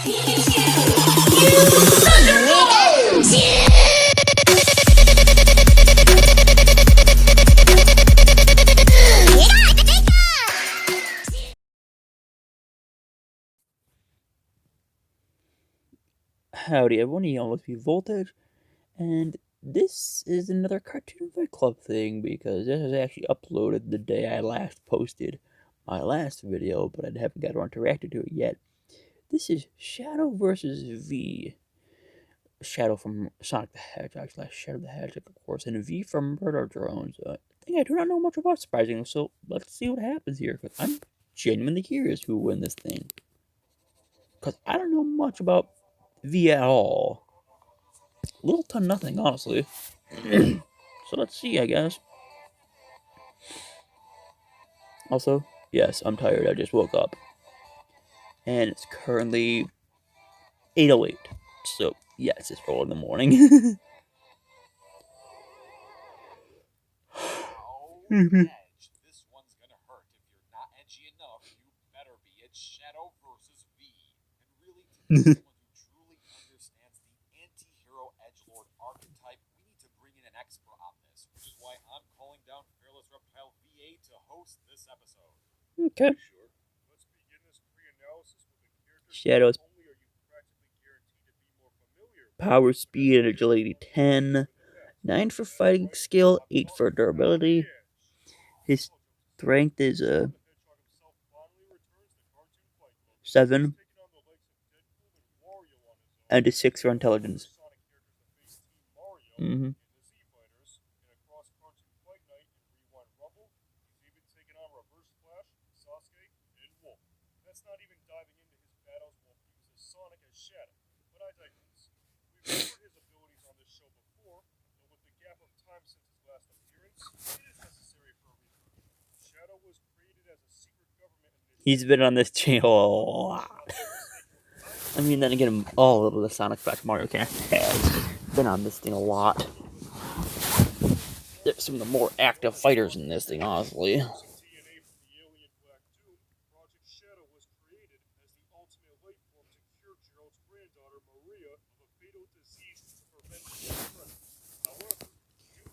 Howdy everyone, y'all with me Voltage, and this is another Cartoon Fight Club thing because this is actually uploaded the day I last posted my last video, but I haven't got around to reacting to it yet. This is Shadow versus V. Shadow from Sonic the Hedgehog / Shadow the Hedgehog, of course, and V from Murder Drones. I think I do not know much about, surprisingly, so let's see what happens here, because I'm genuinely curious who will win this thing. Because I don't know much about V at all. Little to nothing, honestly. So let's see, I guess. Also, yes, I'm tired. I just woke up. And it's currently 8:08. So, yes, it's early in the morning. This one's gonna hurt. If you're not edgy enough, you better be. It's Shadow versus V. And really, to be someone who truly understands the anti-hero edgelord archetype, we need to bring in an expert on this, which is why I'm calling down Fearless Reptile VA to host this episode. Okay. Sure. Let's begin this pre-analysis with the characters. Shadows. Not only are you practically guaranteed to be more familiar, Power, speed, and agility 10. 9 for fighting skill, 8 for durability. His strength is 7. And a 6 for intelligence. That's not even diving into his battles while he was as Sonic as Shadow. But I digress. We've covered his abilities on this show before, but with the gap of time since his last appearance, it is necessary for a review. Shadow was created as a secret government initiative. He's been on this channel a lot. I mean, then again, all of the Sonic Flash Mario cast has been on this thing a lot. There's some of the more active fighters in this thing, honestly.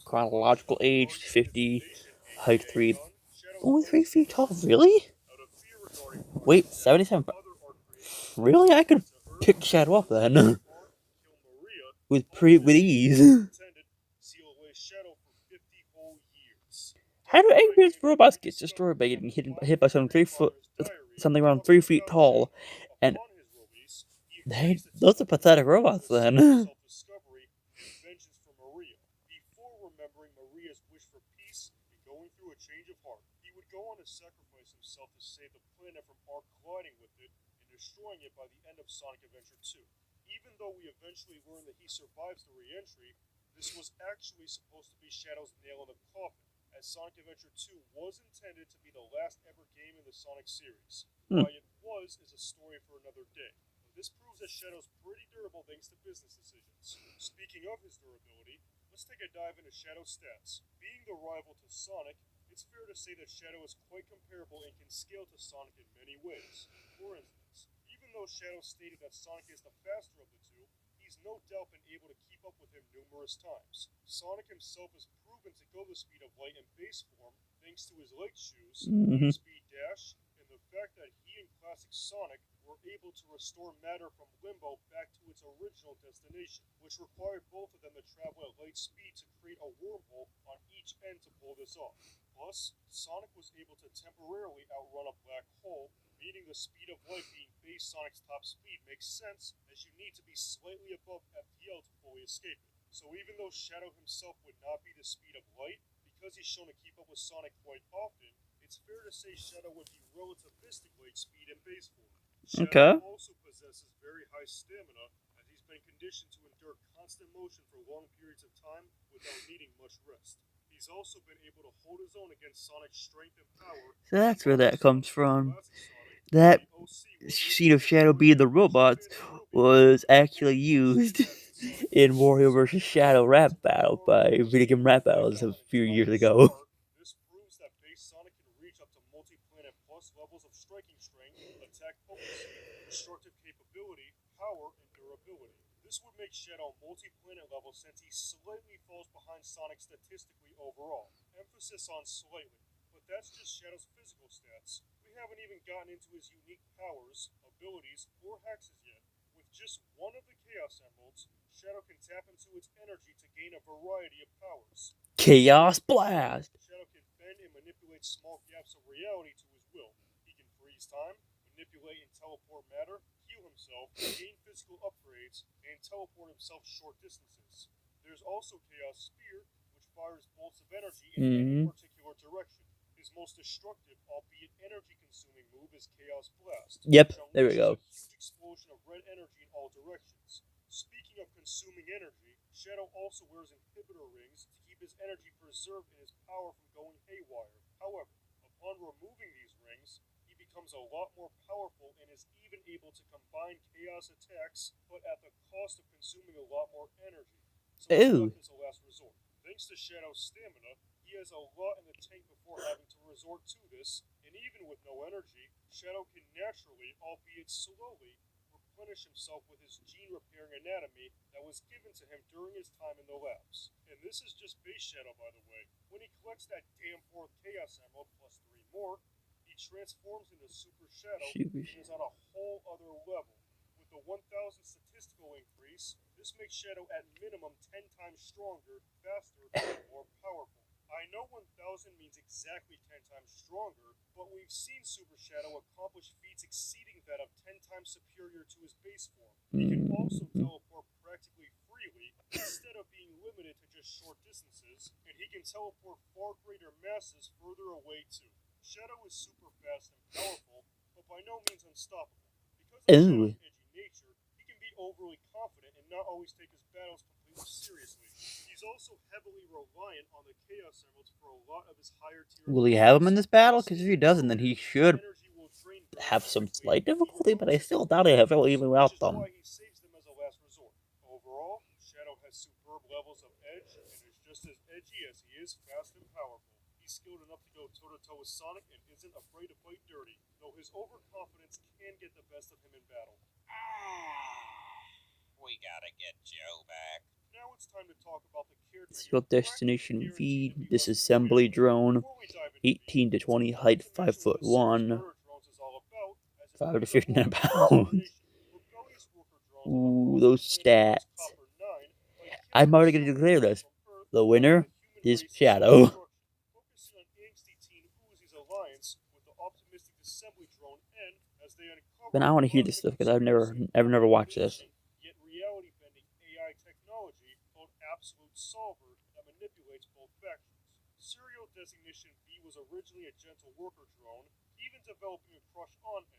Chronological age 50, height 3, only 3 feet tall. Really? Wait, 77. Really? I could pick Shadow up then with ease. How do angry robots get destroyed by getting hit by something around 3 feet tall? And those are pathetic robots then. Sacrifice himself to save the planet from arc colliding with it and destroying it by the end of Sonic Adventure 2. Even though we eventually learn that he survives the re-entry, this was actually supposed to be Shadow's nail in the coffin, as Sonic Adventure 2 was intended to be the last ever game in the Sonic series. Why it was is a story for another day. This proves that Shadow's pretty durable thanks to business decisions. Speaking of his durability, let's take a dive into Shadow's stats. Being the rival to Sonic, it's fair to say that Shadow is quite comparable and can scale to Sonic in many ways. For instance, even though Shadow stated that Sonic is the faster of the two, he's no doubt been able to keep up with him numerous times. Sonic himself has proven to go the speed of light in base form thanks to his light shoes, speed dash, and the fact that he and classic Sonic were able to restore matter from Limbo back to its original destination, which required both of them to travel at light speed to create a wormhole on each end to pull this off. Plus, Sonic was able to temporarily outrun a black hole, meaning the speed of light being base Sonic's top speed makes sense, as you need to be slightly above FTL to fully escape it. So even though Shadow himself would not be the speed of light, because he's shown to keep up with Sonic quite often, it's fair to say Shadow would be relativistic light speed in base form. Shadow also possesses very high stamina, as he's been conditioned to endure constant motion for long periods of time without needing much rest. He's also been able to hold his own against Sonic's strength and power. So that's where that comes from. That scene of Shadow being the robots was actually used in Wario vs. Shadow rap battle by Video Game Rap Battles a few years ago. This proves that base Sonic can reach up to multi-planet plus levels of striking strength, attack potency, destructive capability, power and durability. This would make Shadow multi-planet level since he slightly falls behind Sonic statistically overall. Emphasis on slightly, but that's just Shadow's physical stats. We haven't even gotten into his unique powers, abilities, or hexes yet. With just one of the Chaos Emeralds, Shadow can tap into its energy to gain a variety of powers. Chaos Blast! Shadow can bend and manipulate small gaps of reality to his will. He can freeze time, manipulate and teleport matter, heal himself, gain physical upgrades, and teleport himself short distances. There's also Chaos Spear, which fires bolts of energy in any Mm-hmm. particular direction. His most destructive, albeit energy-consuming move is Chaos Blast, Yep, which there we unleashes go. a huge explosion of red energy in all directions. Speaking of consuming energy, Shadow also wears inhibitor rings to keep his energy preserved and his power from going haywire. However, upon removing these rings, he becomes a lot more powerful and is even able to combine chaos attacks, but at the cost of consuming a lot more energy, so he's Ooh. left as a last resort. Thanks to Shadow's stamina, he has a lot in the tank before having to resort to this, and even with no energy, Shadow can naturally, albeit slowly, replenish himself with his gene repairing anatomy that was given to him during his time in the labs. And this is just base Shadow, by the way. When he collects that damn fourth Chaos Emerald plus 3 more, he transforms into Super Shadow Super. and is on a whole other level. With the 1000 statistical increase, this makes Shadow at minimum 10 times stronger, faster, and more powerful. I know 1000 means exactly 10 times stronger, but we've seen Super Shadow accomplish feats exceeding that of 10 times superior to his base form. He can also Mm-hmm. teleport practically freely instead of being limited to just short distances, and he can teleport far greater masses further away too. Shadow is super fast and powerful, but by no means unstoppable. Because of Ooh. Shadow's edgy nature, he can be overly confident and not always take his battles completely seriously. He's also heavily reliant on the Chaos Emeralds for a lot of his higher tier Will he have him in abilities. this battle? Because if he Staying doesn't, then grounded he when should energy will drain very have some quickly, slight even difficulty, but I most of still the doubt I will battles, even which without is them. why he saves them as a last resort. Overall, Shadow has superb levels of edge and is just as edgy as he is fast and powerful. He's skilled enough to go toe to toe with Sonic and isn't afraid to fight dirty, though his overconfidence can get the best of him in battle. We gotta get Joe back. Now it's time to talk about the character This is you're about practically Destination guaranteed to V. be less familiar Disassembly with. drone. Before we dive into V, 18 to it's 20 important height, to 5 mention what foot the series 1. Murder Drones is all about, as it 5 to plays a 59 role in the pounds. transformation. Rebellious worker drones on Ooh, Frozen those Planet known as stats. Copper 9 fight I'm killer already going to assault declare drones this. from Earth, The helping winner the human is race Shadow. self-destruction. Focusing on angsty teen Uzi's alliance with the optimistic assembly drone N as they But uncover I a want to hear this cosmic stuff because I've conspiracy never involving watched this. ancient yet reality-bending AI technology called Absolute Solver that manipulates both factions. Serial designation B was originally a gentle worker drone, even developing a crush on N.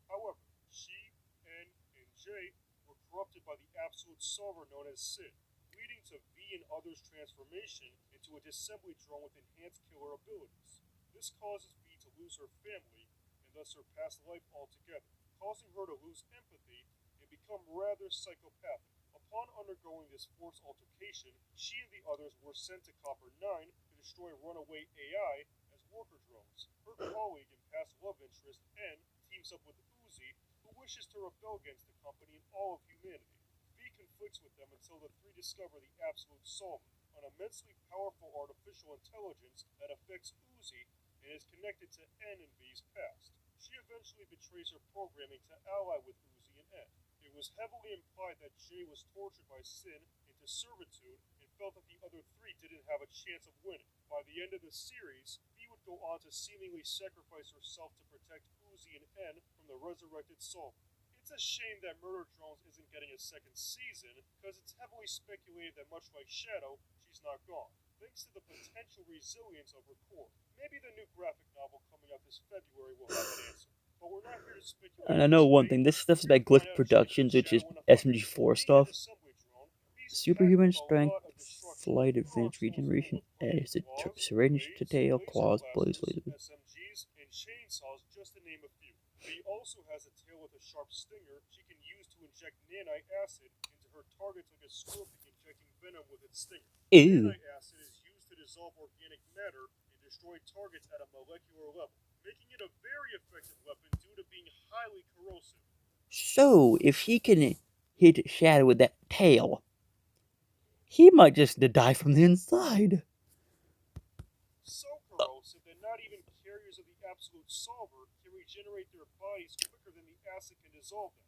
However, she, N, and J were corrupted by the absolute solver known as Sid, leading to V and others' transformation into a disassembly drone with enhanced killer abilities. This causes V to lose her family, and thus her past life altogether, causing her to lose empathy and become rather psychopathic. Upon undergoing this forced altercation, she and the others were sent to Copper 9 to destroy runaway AI as worker drones. Her colleague and past love interest, N, teams up with Uzi, who wishes to rebel against the company and all of humanity. V conflicts with them until the three discover the Absolute Solver, an immensely powerful artificial intelligence that affects Uzi and is connected to N and V's past. She eventually betrays her programming to ally with Uzi and N. It was heavily implied that Jay was tortured by Sin into servitude and felt that the other three didn't have a chance of winning. By the end of the series, V would go on to seemingly sacrifice herself to protect Uzi and N from the resurrected Solver. It's a shame that Murder Drones isn't getting a second season, because it's heavily speculated that much like Shadow, she's not gone, thanks to the potential resilience of her core. Maybe the new graphic novel coming out this February will have an answer. But we're not here to speculate And I on know this one debate. thing. This We're stuff's here by to find Glyph out if Jay Productions, beats which is Shadow in a fight. SMG4 Being an stuff. assembly drone, V's packed Superhuman with a strength, lot of destruction. flight Her advanced arsenal is full regeneration, of plenty of acid, claws, syringe to blades, tail, laser claws, blaze blasters, laser. SMGs, and chainsaws, just to name a few. V also has a tail with a sharp stinger she can use to inject nanite acid into her targets like a scorpion injecting venom with its stinger. Ew. Nanite acid is used to dissolve organic matter and destroy targets at a molecular level, making it a very effective weapon due to being highly corrosive. So, if he can hit Shadow with that tail, he might just die from the inside. So corrosive that not even carriers of the absolute solver can regenerate their bodies quicker than the acid can dissolve them.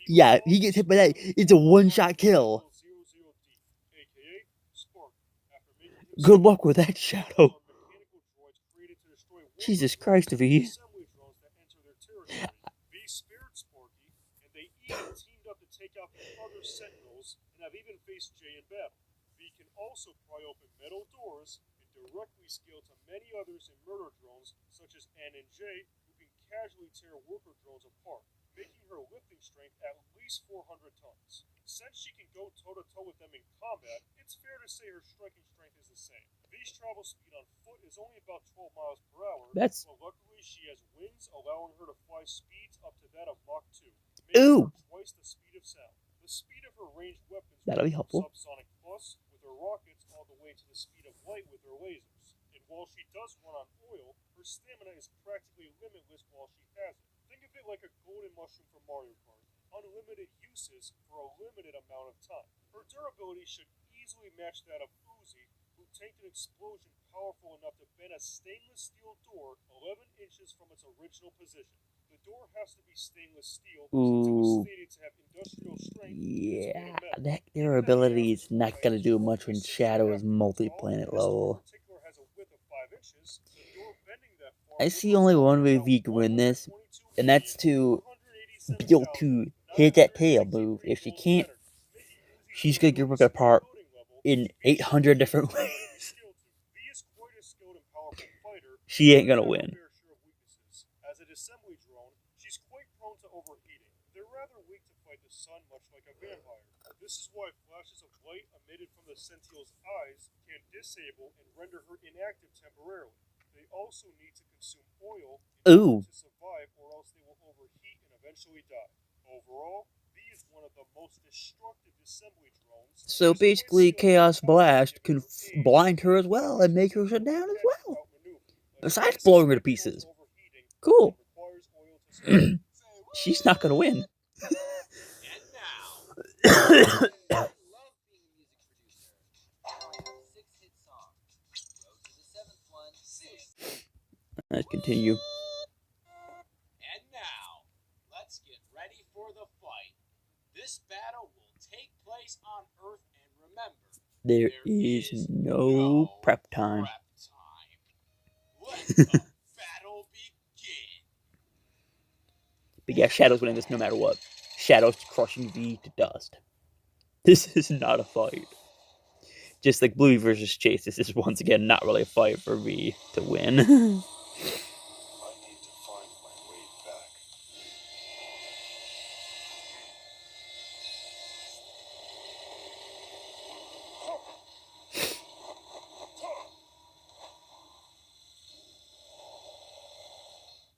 Yeah, he gets hit by that. It's a one-shot kill. 00D, aka Spark, after making Good himself luck with that, Shadow. mechanical droids created to destroy Jesus Christ, V. assembly drones that enter their territory. V spared Sparky, and they even teamed up to take out the other Sentinels and have even faced J in battle. V can also pry open metal doors and directly scale to many others in murder drones such as N and J, who can casually tear worker drones apart, making her lifting strength at least 400 tons. Since she can go toe-to-toe with them in combat, it's fair to say her striking strength is the same. V's travel speed on foot is only about 12 miles per hour, but luckily she has wings allowing her to fly speeds up to that of Mach 2, making her twice the speed of sound. The speed of her ranged weapons that'll be helpful. Subsonic Plus with her rockets all the way to the speed of light with her lasers. And while she does run on oil, her stamina is practically limitless while she has it. Think of it like a golden mushroom from Mario Kart. Unlimited uses for a limited amount of time. Her durability should easily match that of Uzi, who tanked an explosion powerful enough to bend a stainless steel door 11 inches from its original position. The door has to be stainless steel since it was stated to have industrial strength. Yeah, that durability is not gonna do much when Shadow is multi-planet level. I see only one way V can win this, and that's to be able to hit that tail move. If she can't, she's gonna get ripped apart in 800 different ways. She ain't gonna win. As an assembly drone, she's quite prone to overheating. They're rather weak to fight the sun, much like a vampire. This is why flashes of light emitted from the Sentinel's eyes can disable and render her inactive temporarily. They also need to consume oil in order to survive, or else they will overheat and eventually die. Overall, V is one of the most destructive assembly drones. So basically, Chaos Blast can blind her as well and make her shut down as well. Besides blowing her to pieces. Cool. She's not gonna win. Let's continue. And now, let's get ready for the fight. This battle will take place on Earth, and remember, there is no prep time. Let the battle begin. But yeah, Shadow's winning this no matter what. Shadow's crushing V to dust. This is not a fight. Just like Bluey versus Chase, this is once again not really a fight for V to win.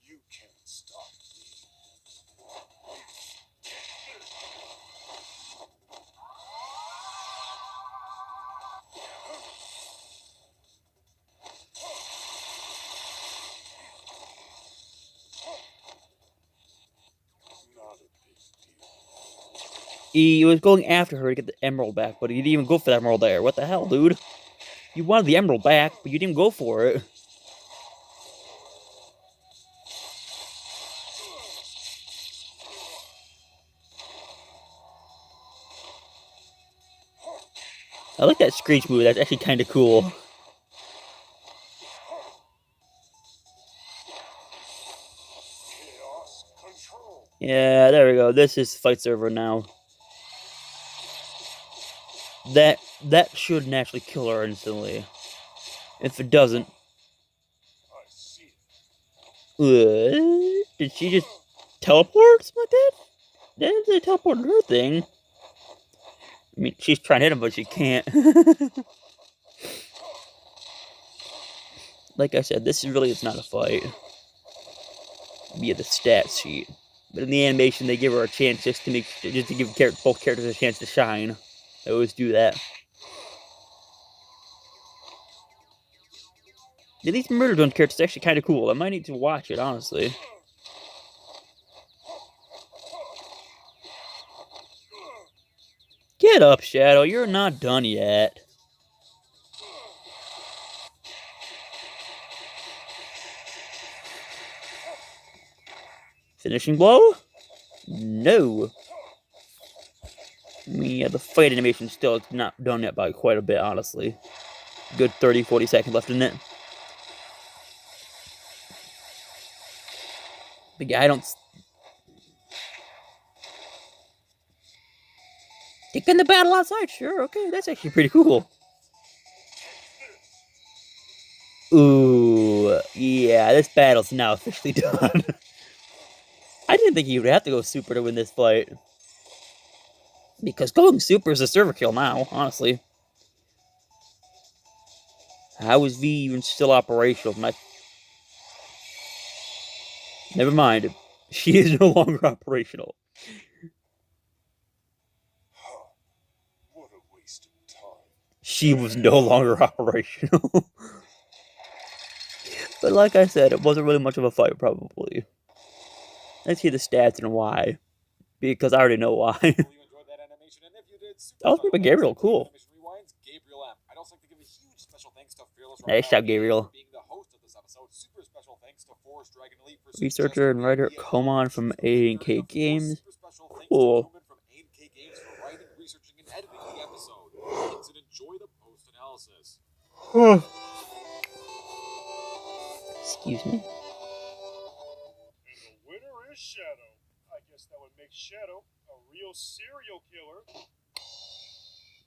You can't stop me. Not a big deal. He was going after her to get the emerald back, but he didn't even go for that emerald there. What the hell, dude? You wanted the emerald back, but you didn't go for it. I like that screech move. That's actually kind of cool. Yeah, there we go. This is fight server now. That should naturally kill her instantly. If it doesn't, did she just teleport? Something like that? That didn't teleport her thing. I mean, she's trying to hit him, but she can't. Like I said, this really is not a fight via the stat sheet. But in the animation, they give her a chance just to give both characters a chance to shine. They always do that. Yeah, these Murder Drone characters are actually kind of cool. I might need to watch it, honestly. Get up, Shadow. You're not done yet. Finishing blow? No. Yeah, the fight animation still not done yet by quite a bit, honestly. Good 30-40 seconds left in it. But yeah, I don't... Taking the battle outside, sure, okay, that's actually pretty cool. Ooh, yeah, this battle's now officially done. I didn't think he would have to go super to win this fight. Because going super is a server kill now, honestly. How is V even still operational? Never mind. She is no longer operational. What a waste of time. She was no longer operational. But like I said, it wasn't really much of a fight, probably. Let's hear the stats and why. Because I already know why. Hopefully you enjoyed that animation, and if you did, super That was special made by thanks Gabriel, to cool. Animation Rewinds, Gabriel M. I'd also like to give a huge special thanks to Fearless Nice job, Gabriel. for being the host of this episode. Super special thanks to Forest Dragon Elite for Researcher and writer Coman from A&K Games. Super special thanks Cool. to Newman from A&K Games for writing, researching, and editing the episode. Thanks and enjoy the post-analysis. Excuse me. And the winner is Shadow. I guess that would make Shadow a real serial killer.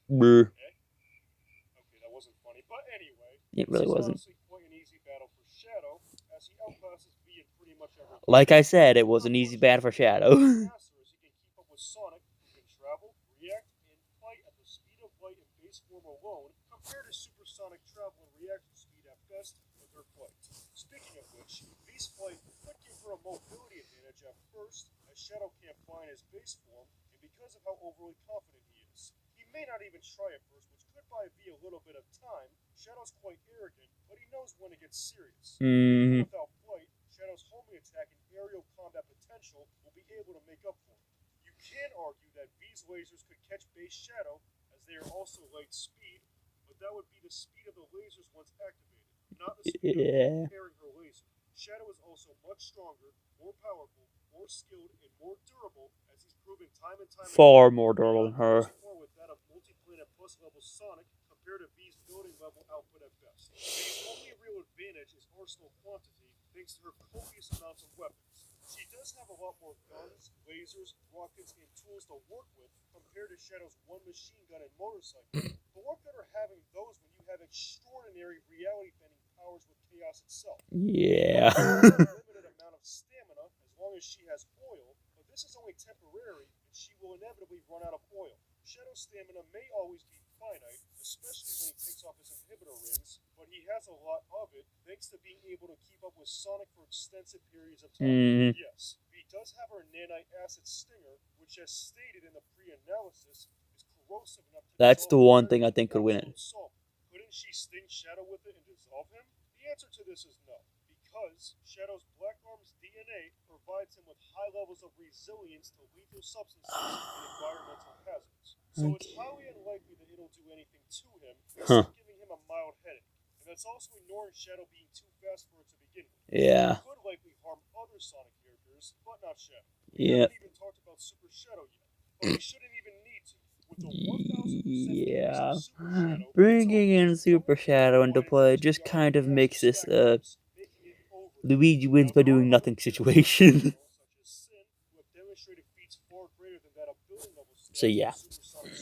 Brr. Okay, that wasn't funny. But anyway, It really this is wasn't. honestly quite an easy battle for Shadow, as he outclasses V in pretty much everything. Like I said, it was an easy battle for Shadow. Faster as he can keep up with Sonic, who can travel, react, and fight at the speed of light in base form alone, compared to supersonic travel and reaction speed at best with her flight. Speaking of which, V's flight could give her a mobility advantage at first, as Shadow can't fly in his base form, and because of how overly confident he is. He may not even try at first, which could buy V a little bit of time. Shadow's quite arrogant, but he knows when to get serious. Even without flight, Shadow's homing attack and aerial combat potential will be able to make up for it. You can argue that V's lasers could catch base Shadow, as they are also light speed, but that would be the speed of the lasers once activated, not the speed of preparing her laser. Shadow is also much stronger, more powerful, more skilled, and more durable, as he's proven time and time Far again. more durable than her. More with that of multi-planet plus level Sonic compared to V's building level output at best. V's only real advantage is arsenal quantity, thanks to her copious amounts of weapons. She does have a lot more guns, lasers, rockets, and tools to work with compared to Shadow's one machine gun and motorcycle. But what good are having those when you have extraordinary reality-bending powers with chaos itself? Yeah. Limited amount of stamina as long as she has oil, but this is only temporary, and she will inevitably run out of oil. Shadow's stamina may always be finite, especially when he takes off his inhibitor rings, but he has a lot of it thanks to being able to keep up with Sonic for extensive periods of time. Yes, he does have her nanite acid stinger, which, as stated in the pre-analysis, is corrosive enough to That's the dissolve one thing I think could win it. Couldn't she sting Shadow with it and dissolve him? The answer to this is no, because Shadow's Black Arm's DNA provides him with high levels of resilience to lethal substances and environmental hazards. So it's highly unlikely that it'll do anything to him, except giving him a mild headache. And that's also ignoring Shadow being too fast for it to begin with. Yeah. It could likely harm other Sonic characters, but not Shadow. Yeah. We haven't even talked about Super Shadow yet, but we shouldn't even need to. With the 1000% Yeah. increase in Super Shadow, Bringing in Super Shadow into play just kind of makes this Luigi wins by doing nothing situation. So yeah.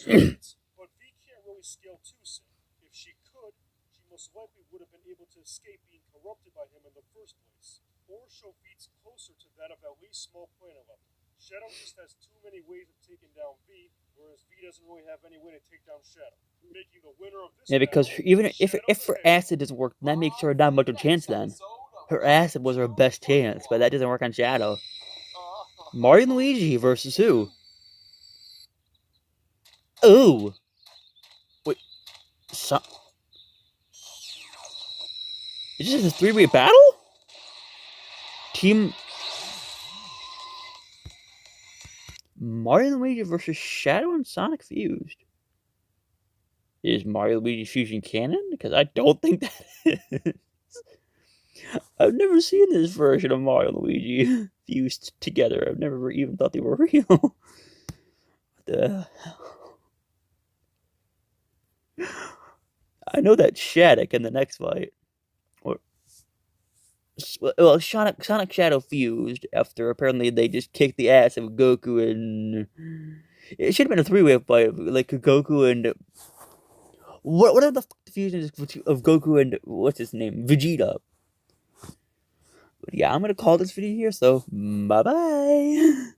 But V can't really scale to Sin. If she could, she most likely would have been able to escape being corrupted by him in the first place, or show feats closer to that of at least small planet level. Shadow just has too many ways of taking down V, whereas V doesn't really have any way to take down Shadow, making the winner of this. Yeah, because even if her acid doesn't work, that makes her not much of a chance then. Her acid was her best chance, but that doesn't work on Shadow. Mario and Luigi versus who? Ooh. Wait. Is this a three-way battle? Team Mario and Luigi versus Shadow and Sonic fused. Is Mario Luigi's fusion canon? Because I don't think that is. I've never seen this version of Mario and Luigi fused together. I've never even thought they were real. What the hell? I know that Shattuck in the next fight. Or, well, Sonic Shadow fused after apparently they just kicked the ass of Goku and. It should have been a three-way fight, like Goku and. What are the fusions of Goku and. What's his name? Vegeta. But yeah, I'm gonna call this video here, so bye bye.